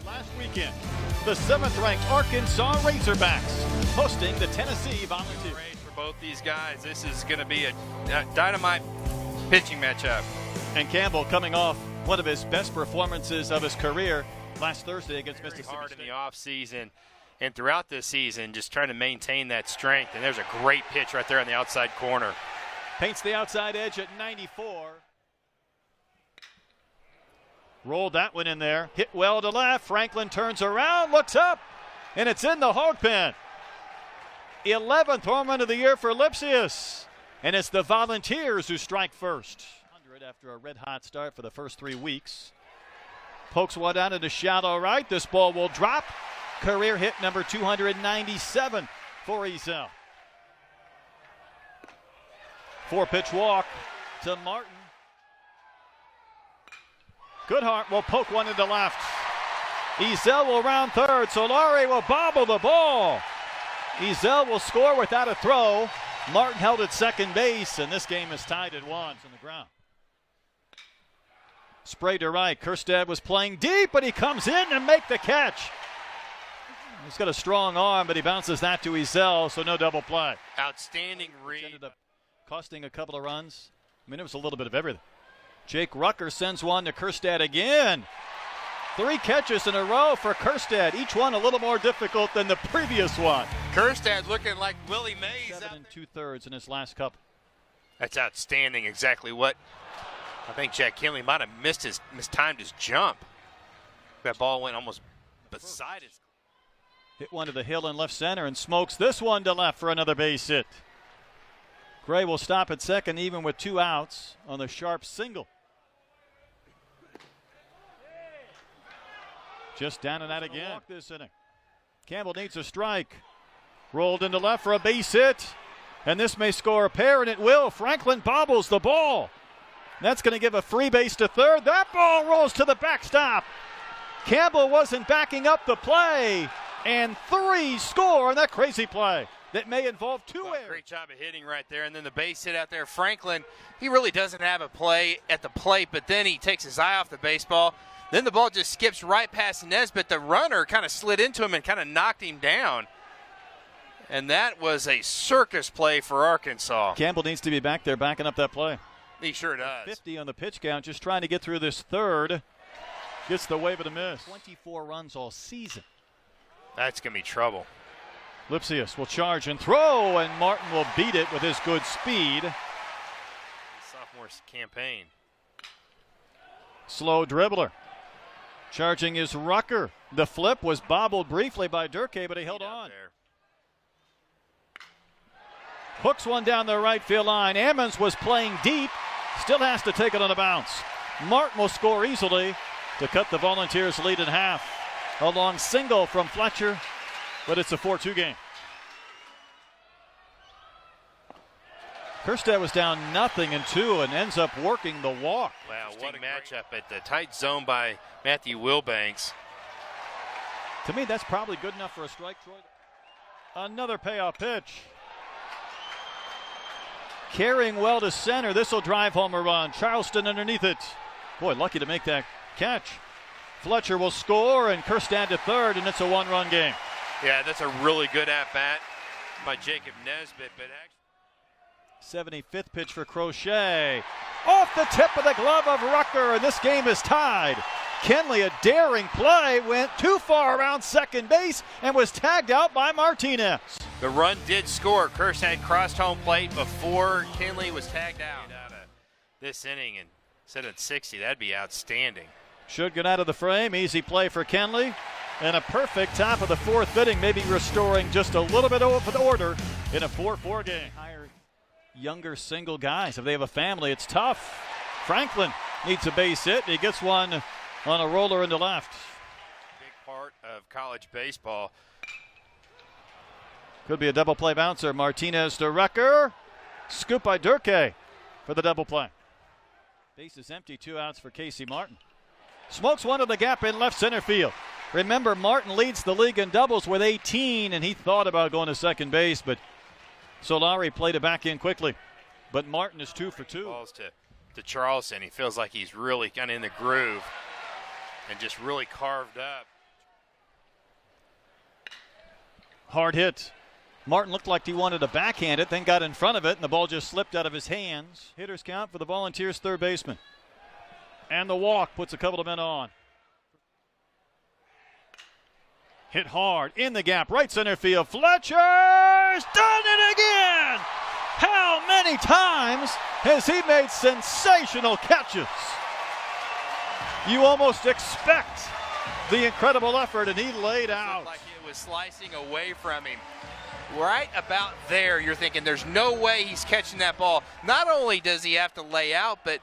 Last weekend, the 7th-ranked Arkansas Razorbacks hosting the Tennessee Volunteers. For both these guys, this is going to be a dynamite pitching matchup. And Campbell coming off one of his best performances of his career last Thursday against Mississippi Hard State. In the offseason and throughout this season, just trying to maintain that strength. And there's a great pitch right there on the outside corner. Paints the outside edge at 94. Rolled that one in there. Hit well to left. Franklin turns around, looks up, and it's in the hog pen. 11th home run of the year for Lipsius. And it's the Volunteers who strike first. 100 after a red-hot start for the first 3 weeks. Pokes one out into shallow right. This ball will drop. Career hit number 297 for Ezell. 4-pitch walk to Martin. Goodhart will poke one into left. Ezell will round third. Solari will bobble the ball. Ezell will score without a throw. Martin held at second base, and this game is tied at 1 on the ground. Spray to right. Kerstad was playing deep, but he comes in and make the catch. He's got a strong arm, but he bounces that to Ezell, so no double play. Outstanding read. Ended up costing a couple of runs. I mean, it was a little bit of everything. Jake Rucker sends one to Kerstad again. 3 catches in a row for Kerstad, each one a little more difficult than the previous one. Kerstad looking like Willie Mays. 7 2/3 in his last couple. That's outstanding. Exactly what I think Jack Kinley might have mistimed his jump. That ball went almost beside his. Hit one to the hill in left center and smokes this one to left for another base hit. Gray will stop at second even with 2 outs on the sharp single. Just down and out again this inning. Campbell needs a strike. Rolled into left for a base hit. And this may score a pair, and it will. Franklin bobbles the ball. That's going to give a free base to third. That ball rolls to the backstop. Campbell wasn't backing up the play. And 3 score on that crazy play that may involve 2 errors. Great job of hitting right there. And then the base hit out there. Franklin, he really doesn't have a play at the plate, but then he takes his eye off the baseball. Then the ball just skips right past Nesbitt. The runner kind of slid into him and kind of knocked him down. And that was a circus play for Arkansas. Campbell needs to be back there backing up that play. He sure does. 50 on the pitch count, just trying to get through this third. Gets the wave of the miss. 24 runs all season. That's going to be trouble. Lipsius will charge and throw, and Martin will beat it with his good speed. Sophomore campaign. Slow dribbler. Charging is Rucker. The flip was bobbled briefly by Durkee, but he held on. Hooks one down the right field line. Ammons was playing deep. Still has to take it on a bounce. Martin will score easily to cut the Volunteers' lead in half. A long single from Fletcher, but it's a 4-2 game. Kerstad was down 0-2 and ends up working the walk. Wow, what a matchup at the tight zone by Matthew Wilbanks. To me, that's probably good enough for a strike, Troy. Another payoff pitch. Carrying well to center. This will drive home a run. Charleston underneath it. Boy, lucky to make that catch. Fletcher will score, and Kerstad to third, and it's a 1-run game. Yeah, that's a really good at-bat by Jacob Nesbitt, but actually 75th pitch for Crochet. Off the tip of the glove of Rucker, and this game is tied. Kenley, a daring play, went too far around second base and was tagged out by Martinez. The run did score. Kerstad crossed home plate before Kenley was tagged out of this inning, and set at 60. That'd be outstanding. Should get out of the frame. Easy play for Kenley. And a perfect top of the 4th inning, maybe restoring just a little bit of the order in a 4-4 game. Higher, younger single guys. If they have a family, it's tough. Franklin needs a base hit. He gets one on a roller into left. Big part of college baseball. Could be a double play bouncer. Martinez to Rucker. Scoop by Durkee for the double play. Base is empty. 2 outs for Casey Martin. Smokes one to the gap in left center field. Remember, Martin leads the league in doubles with 18, and he thought about going to second base, but Solari played it back in quickly. But Martin is 2 for 2. Balls to Charleston. He feels like he's really kind of in the groove and just really carved up. Hard hit. Martin looked like he wanted to backhand it, then got in front of it, and the ball just slipped out of his hands. Hitters count for the Volunteers' third baseman. And the walk puts a couple of men on. Hit hard, in the gap, right center field. Fletcher's done it again! How many times has he made sensational catches? You almost expect the incredible effort, and he laid out. Like it was slicing away from him. Right about there, you're thinking there's no way he's catching that ball. Not only does he have to lay out, but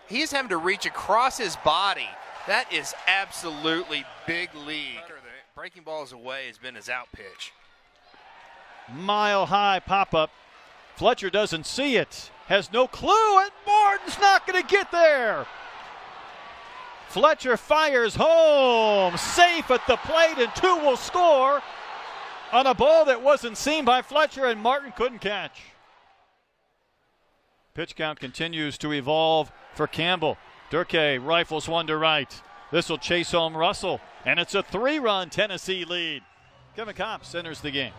he's having to reach across his body. That is absolutely big league. Breaking balls away has been his out pitch. Mile high pop-up. Fletcher doesn't see it. Has no clue, and Martin's not going to get there. Fletcher fires home. Safe at the plate, and 2 will score on a ball that wasn't seen by Fletcher, and Martin couldn't catch. Pitch count continues to evolve for Campbell. Durkee rifles one to right. This will chase home Russell, and it's a 3-run Tennessee lead. Kevin Kopps enters the game.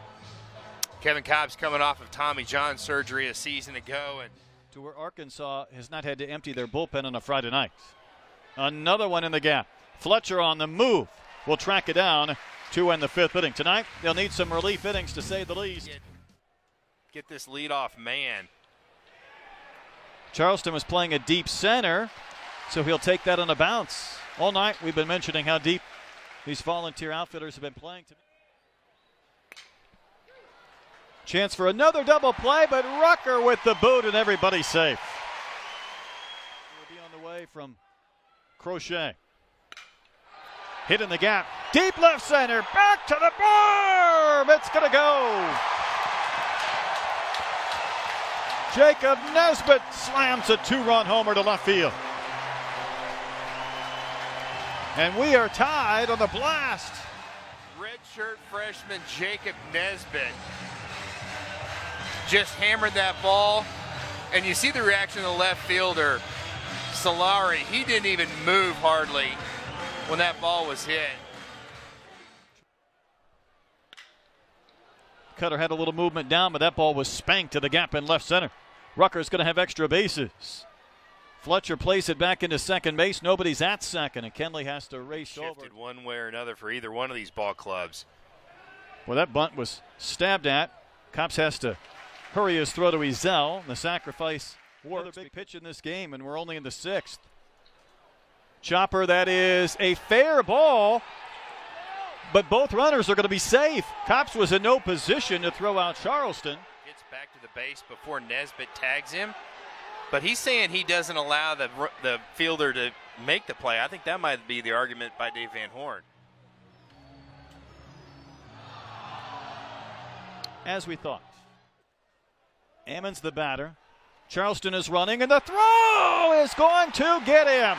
Kevin Kopps coming off of Tommy John surgery a season ago. And to where Arkansas has not had to empty their bullpen on a Friday night. Another one in the gap. Fletcher on the move. Will track it down to end the 5th inning. Tonight, they'll need some relief innings to say the least. Get this leadoff man. Charleston was playing a deep center, so he'll take that on a bounce. All night, we've been mentioning how deep these Volunteer outfitters have been playing. Chance for another double play, but Rucker with the boot, and everybody's safe. Will be on the way from Crochet. Hit in the gap. Deep left center. Back to the Baum. It's going to go. Jacob Nesbitt slams a 2-run homer to left field. And we are tied on the blast. Redshirt freshman Jacob Nesbitt just hammered that ball. And you see the reaction of the left fielder, Solari. He didn't even move hardly when that ball was hit. Cutter had a little movement down, but that ball was spanked to the gap in left center. Rucker's going to have extra bases. Fletcher plays it back into second base. Nobody's at second, and Kenley has to race over. Shifted one way or another for either one of these ball clubs. Well, that bunt was stabbed at. Kopps has to hurry his throw to Ezel. The sacrifice works. Another big pitch in this game, and we're only in the 6th. Chopper, that is a fair ball, but both runners are going to be safe. Kopps was in no position to throw out Charleston. Gets back to the base before Nesbitt tags him, but he's saying he doesn't allow the fielder to make the play. I think that might be the argument by Dave Van Horn. As we thought. Ammons the batter. Charleston is running, and the throw is going to get him.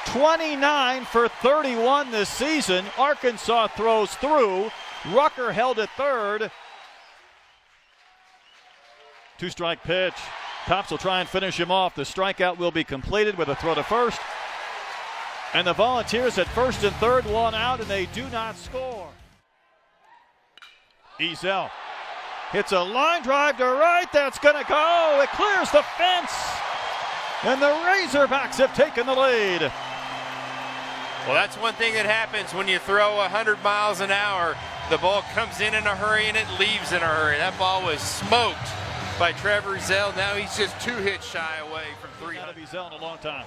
29 for 31 this season. Arkansas throws through. Rucker held at third. 2-strike pitch. Kopps will try and finish him off. The strikeout will be completed with a throw to first. And the Volunteers at first and third, 1 out, and they do not score. Ezel hits a line drive to right. That's going to go. It clears the fence. And the Razorbacks have taken the lead. Well, that's one thing that happens when you throw 100 miles an hour. The ball comes in a hurry and it leaves in a hurry. That ball was smoked by Trevor Ezel. Now he's just 2 hits shy away from 300. Out of Ezel in a long time.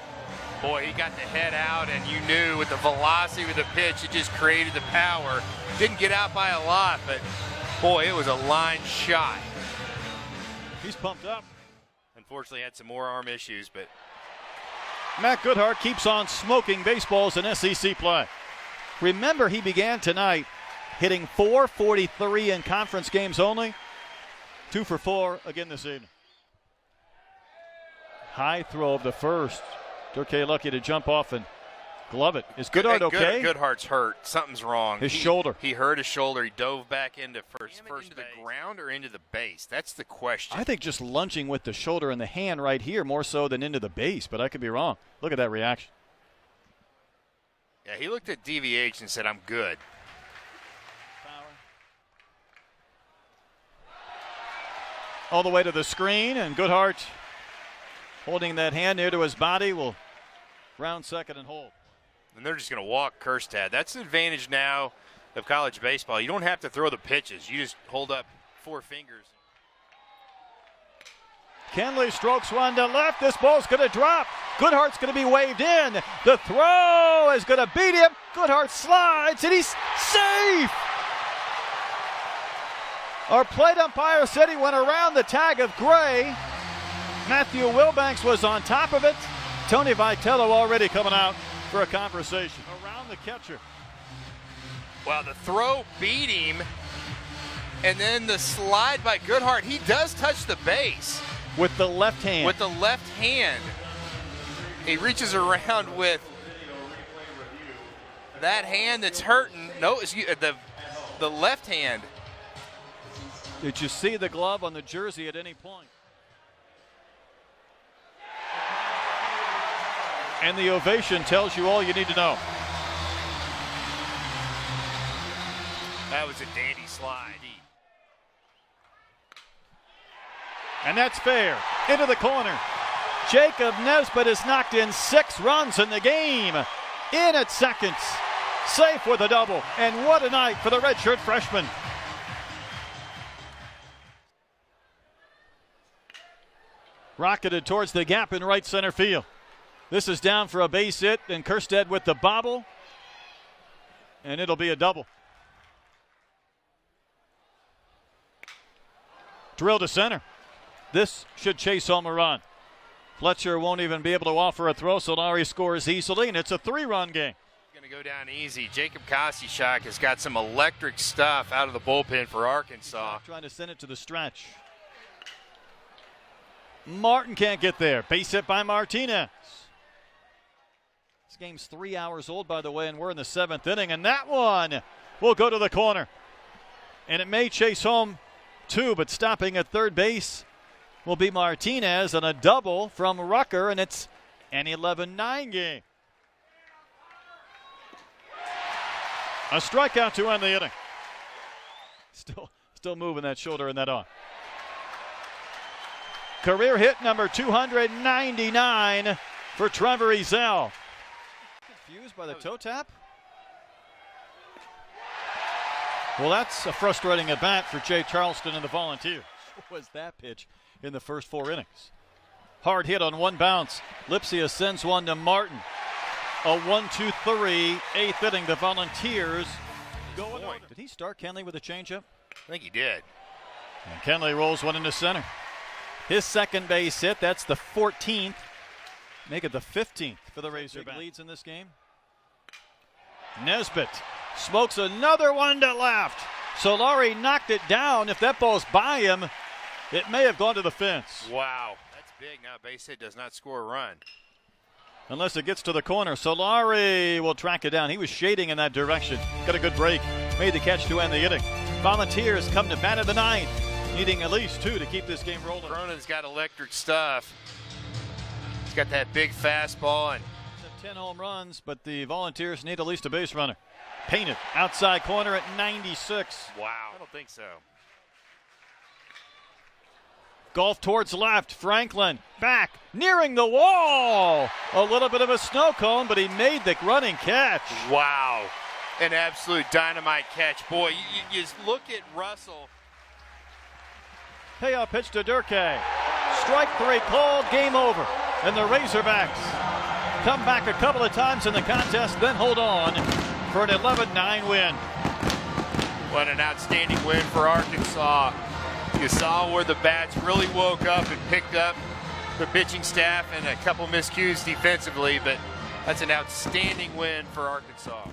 Boy, he got the head out, and you knew with the velocity of the pitch, it just created the power. Didn't get out by a lot, but boy, it was a line shot. He's pumped up. Unfortunately, had some more arm issues, but Matt Goodhart keeps on smoking baseballs in SEC play. Remember, he began tonight hitting .443 in conference games only. 2 for 4 again this evening. High throw of the first. Durkee lucky to jump off and glove it. Is Goodhart okay? Goodhart's hurt. Something's wrong. His shoulder. He hurt his shoulder. He dove back into first into the ground or into the base? That's the question. I think just lunging with the shoulder and the hand right here more so than into the base, but I could be wrong. Look at that reaction. Yeah, he looked at DVH and said, "I'm good." all the way to the screen, and Goodhart holding that hand near to his body will round second and hold. And they're just going to walk Kerstad. That's the advantage now of college baseball. You don't have to throw the pitches. You just hold up 4 fingers. Kenley strokes one to left. This ball's going to drop. Goodhart's going to be waved in. The throw is going to beat him. Goodhart slides, and he's safe. Our plate umpire said he went around the tag of Gray. Matthew Wilbanks was on top of it. Tony Vitello already coming out for a conversation. Around the catcher. Well, the throw beat him, and then the slide by Goodhart. He does touch the base. With the left hand. With the left hand. He reaches around with that hand that's hurting. No, it's the left hand. Did you see the glove on the jersey at any point? And the ovation tells you all you need to know. That was a dandy slide. And that's fair. Into the corner. Jacob Nesbitt has knocked in 6 runs in the game. In at second. Safe with a double. And what a night for the redshirt freshman. Rocketed towards the gap in right center field. This is down for a base hit, and Kerstad with the bobble. And it'll be a double. Drill to center. This should chase home a run. Fletcher won't even be able to offer a throw, so Laurie scores easily, and it's a 3-run game. Going to go down easy. Jacob Kostychak has got some electric stuff out of the bullpen for Arkansas. Trying to send it to the stretch. Martin can't get there. Base hit by Martinez. This game's 3 hours old, by the way, and we're in the 7th inning, and that one will go to the corner. And it may chase home 2, but stopping at third base will be Martinez, and a double from Rucker, and it's an 11-9 game. A strikeout to end the inning. Still moving that shoulder and that arm. Career hit number 299 for Trevor Ezell. Confused by the toe tap? Well, that's a frustrating at bat for Jay Charleston and the Volunteers. What was that pitch in the first 4 innings? Hard hit on one bounce. Lipsia sends one to Martin. A 1-2-3, 8th inning. The Volunteers go in order. Did he start Kenley with a changeup? I think he did. And Kenley rolls one into center. His second base hit, that's the 14th. Make it the 15th for the Razorbacks. Leads in this game. Nesbitt smokes another one to left. Solari knocked it down. If that ball's by him, it may have gone to the fence. Wow. That's big. Now base hit does not score a run. Unless it gets to the corner. Solari will track it down. He was shading in that direction. Got a good break. Made the catch to end the inning. Volunteers come to bat of the 9th. Needing at least 2 to keep this game rolling. Cronin's got electric stuff. He's got that big fastball. And 10 home runs, but the Volunteers need at least a base runner. Painted outside corner at 96. Wow. I don't think so. Golf towards left. Franklin back, nearing the wall. A little bit of a snow cone, but he made the running catch. Wow. An absolute dynamite catch. Boy, you just look at Russell. Payoff pitch to Durkee. Strike 3 called, game over. And the Razorbacks come back a couple of times in the contest, then hold on for an 11-9 win. What an outstanding win for Arkansas. You saw where the bats really woke up and picked up the pitching staff and a couple miscues defensively, but that's an outstanding win for Arkansas.